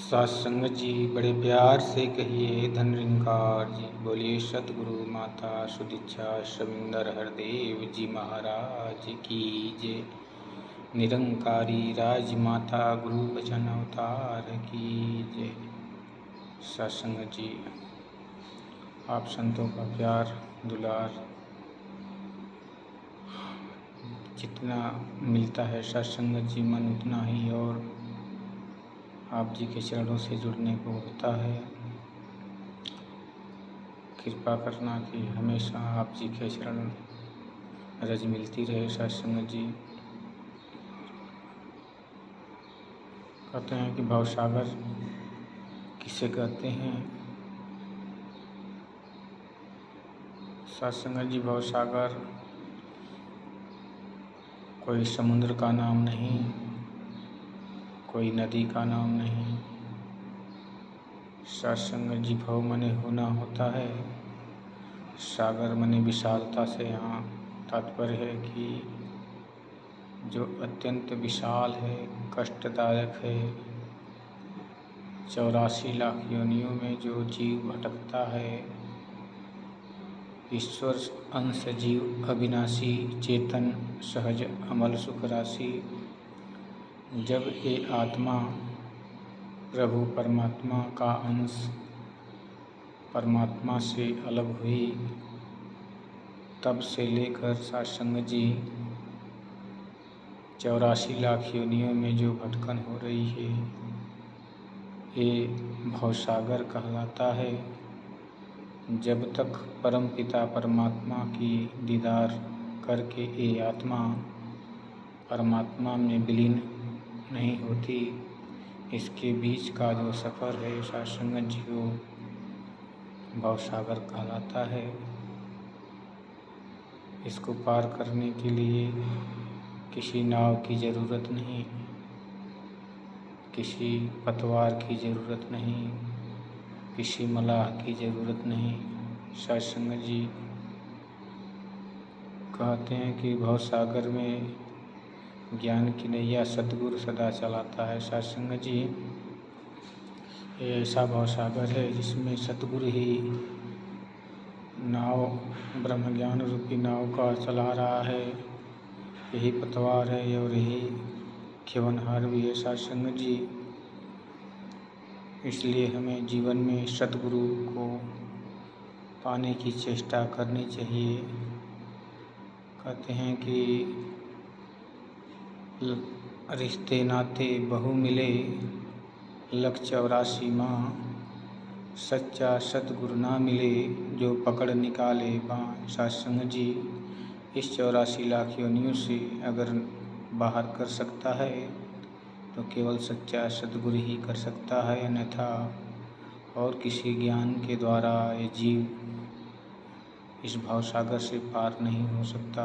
सत्संग जी बड़े प्यार से कहिए धन निरंकार जी। बोलिए सतगुरु माता सुदीक्षा शविंदर हरदेव जी महाराज की जय। निरंकारी राजमाता गुरु बचन अवतार की जय। सत्संग जी आप संतों का प्यार दुलार जितना मिलता है सत्संग जी मन उतना ही और आप जी के चरणों से जुड़ने को होता है। कृपा करना कि हमेशा आप जी के चरण रज मिलती रहे। सत्संग जी कहते हैं कि भवसागर किसे कहते हैं। सत्संग जी भवसागर कोई समुद्र का नाम नहीं, कोई नदी का नाम नहीं। सत्संग जी भव मने होना होता है, सागर मने विशालता से यहाँ तात्पर्य है कि जो अत्यंत विशाल है, कष्टदायक है। 84 लाख योनियों में जो जीव भटकता है, ईश्वर अंश जीव अविनाशी चेतन सहज अमल सुख राशि। जब ये आत्मा प्रभु परमात्मा का अंश परमात्मा से अलग हुई, तब से लेकर सत्संग जी 84 लाख योनियों में जो भटकन हो रही है, ये भवसागर कहलाता है। जब तक परम पिता परमात्मा की दीदार करके ये आत्मा परमात्मा में विलीन नहीं होती, इसके बीच का जो सफ़र है सत्संग जी को भवसागर कहलाता है। इसको पार करने के लिए किसी नाव की ज़रूरत नहीं, किसी पतवार की ज़रूरत नहीं, किसी मलाह की ज़रूरत नहीं। सत्संग जी कहते हैं कि भवसागर में ज्ञान की नैया सतगुरु सदा चलाता है। सत्संग जी ये ऐसा भवसागर है जिसमें सतगुरु ही नाव ब्रह्म ज्ञान रूपी नाव का चला रहा है। यही पतवार है और यही खेवनहार भी है सत्संग जी। इसलिए हमें जीवन में सतगुरु को पाने की चेष्टा करनी चाहिए। कहते हैं कि रिश्ते नाते बहु मिले, लख 84 माँ सच्चा सतगुरु ना मिले, जो पकड़ निकाले बाँ। सत्संग जी इस 84 लाख योनियों से अगर बाहर कर सकता है तो केवल सच्चा सतगुरु ही कर सकता है, अन्यथा और किसी ज्ञान के द्वारा ये जीव इस भवसागर से पार नहीं हो सकता।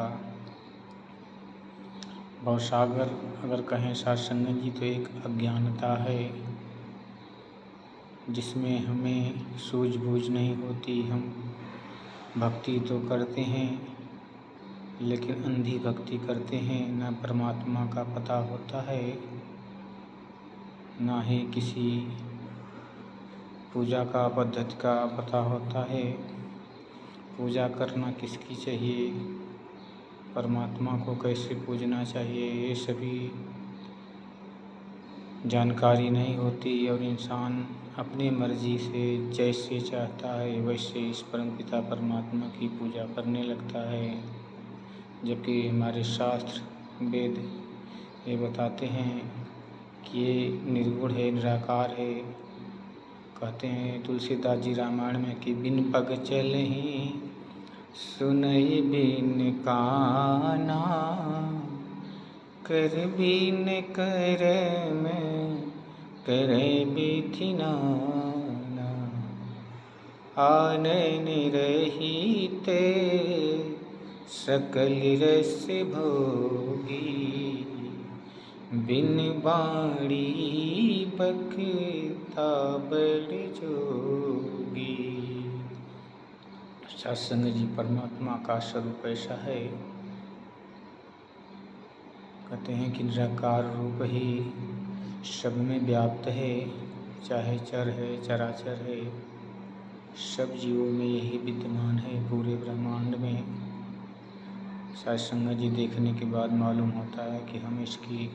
भवसागर अगर कहें सत्संग जी तो एक अज्ञानता है जिसमें हमें सूझबूझ नहीं होती। हम भक्ति तो करते हैं लेकिन अंधी भक्ति करते हैं, न परमात्मा का पता होता है, ना ही किसी पूजा का पद्धति का पता होता है। पूजा करना किसकी चाहिए, परमात्मा को कैसे पूजना चाहिए, ये सभी जानकारी नहीं होती और इंसान अपनी मर्जी से जैसे चाहता है वैसे इस परमपिता परमात्मा की पूजा करने लगता है। जबकि हमारे शास्त्र वेद ये बताते हैं कि ये निर्गुण है, निराकार है। कहते हैं तुलसीदास जी रामायण में कि बिन पग चलहि सुनहि बिन काना, कर बिन कर में करे बिधि नाना, आनन रहिते सकल रस भोगी, बिन बाणी बखता बड़ जोगी। सत्संग जी परमात्मा का स्वरूप ऐसा है, कहते हैं कि निराकार रूप ही सब में व्याप्त है। चाहे चर है चराचर है, सब जीवों में यही विद्यमान है पूरे ब्रह्मांड में। सत्संग जी देखने के बाद मालूम होता है कि हम इसकी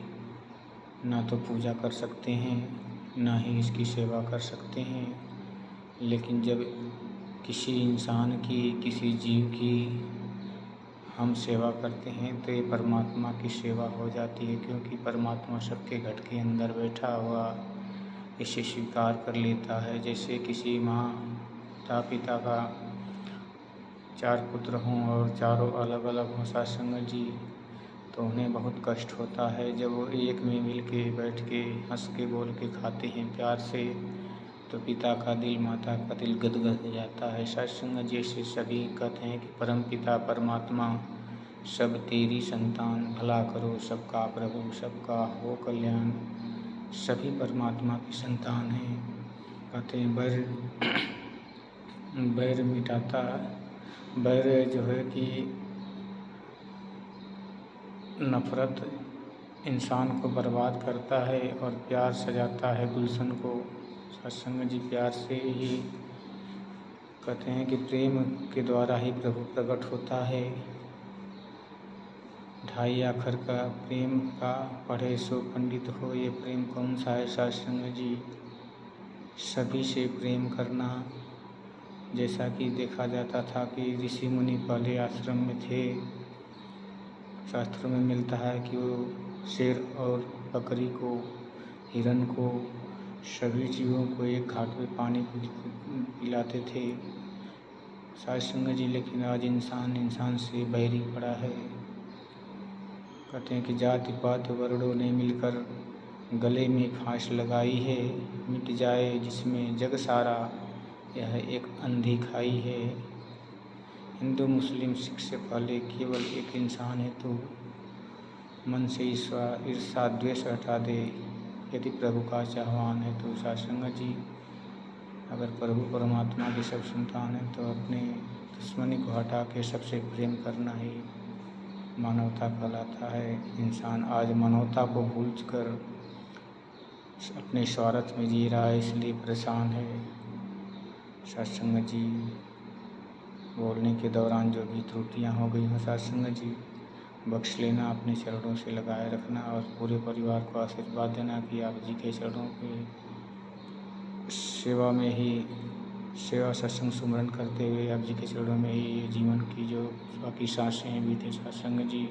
ना तो पूजा कर सकते हैं, ना ही इसकी सेवा कर सकते हैं। लेकिन जब किसी इंसान की, किसी जीव की हम सेवा करते हैं तो ये परमात्मा की सेवा हो जाती है, क्योंकि परमात्मा सबके घट के अंदर बैठा हुआ इसे स्वीकार कर लेता है। जैसे किसी माता पिता का 4 पुत्र हों और चारों अलग अलग हों सत्संग जी, तो उन्हें बहुत कष्ट होता है जब वो एक में मिल के बैठ के हंस के बोल के खाते हैं प्यार से, तो पिता का दिल, माता का दिल गदगद हो जाता है। सत्संग जैसे सभी कहते हैं कि परम पिता परमात्मा सब तेरी संतान, भला करो सबका प्रभु, सबका हो कल्याण, सभी परमात्मा की संतान हैं। कहते हैं बैर मिटाता, बैर जो है कि नफ़रत इंसान को बर्बाद करता है और प्यार सजाता है गुलशन को। सत्संग जी प्यार से ही कहते हैं कि प्रेम के द्वारा ही प्रभु प्रकट होता है। 2.5 अक्षर का प्रेम का पढ़े सो पंडित हो, ये प्रेम कौन सा है सत्संग जी? सभी से प्रेम करना। जैसा कि देखा जाता था कि ऋषि मुनि पहले आश्रम में थे, शास्त्रों में मिलता है कि वो शेर और बकरी को, हिरन को, सभी जीवों को एक घाट पे पानी पिलाते थे सत्संग जी। लेकिन आज इंसान से बैरी पड़ा है। कहते हैं कि जाति पात वर्णों ने मिलकर गले में फांस लगाई है, मिट जाए जिसमें जग सारा, यह एक अंधी खाई है। हिंदू मुस्लिम सिख से पहले केवल एक इंसान है, तो मन से ईर्षा द्वेष हटा दे। यदि प्रभु का चाहवान है तो सत्संग जी, अगर प्रभु परमात्मा की सब संतान है तो अपने दुश्मनी को हटा के सबसे प्रेम करना ही मानवता कहलाता है। इंसान आज मानवता को भूल कर अपने स्वार्थ में जी रहा है, इसलिए परेशान है। सत्संग जी बोलने के दौरान जो भी त्रुटियां हो गई हों सत्संग जी बख्श लेना, अपने चरणों से लगाए रखना और पूरे परिवार को आशीर्वाद देना कि आप जी के चरणों के सेवा में ही, सेवा सत्संग सुमरन करते हुए आप जी के चरणों में ही जीवन की जो बाकी सांसें हैं बीते सत्संग जी।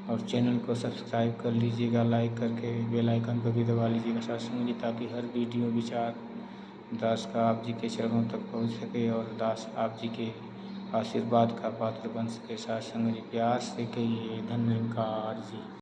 और चैनल को सब्सक्राइब कर लीजिएगा, लाइक करके बेल आइकन को भी दबा लीजिएगा सत्संग जी, ताकि हर वीडियो विचार दास का आप जी के चरणों तक पहुंच सके और दास आप जी के आशीर्वाद का पात्र बन सके। सत्संग जी प्यार से कहिए धन्यवाद जी।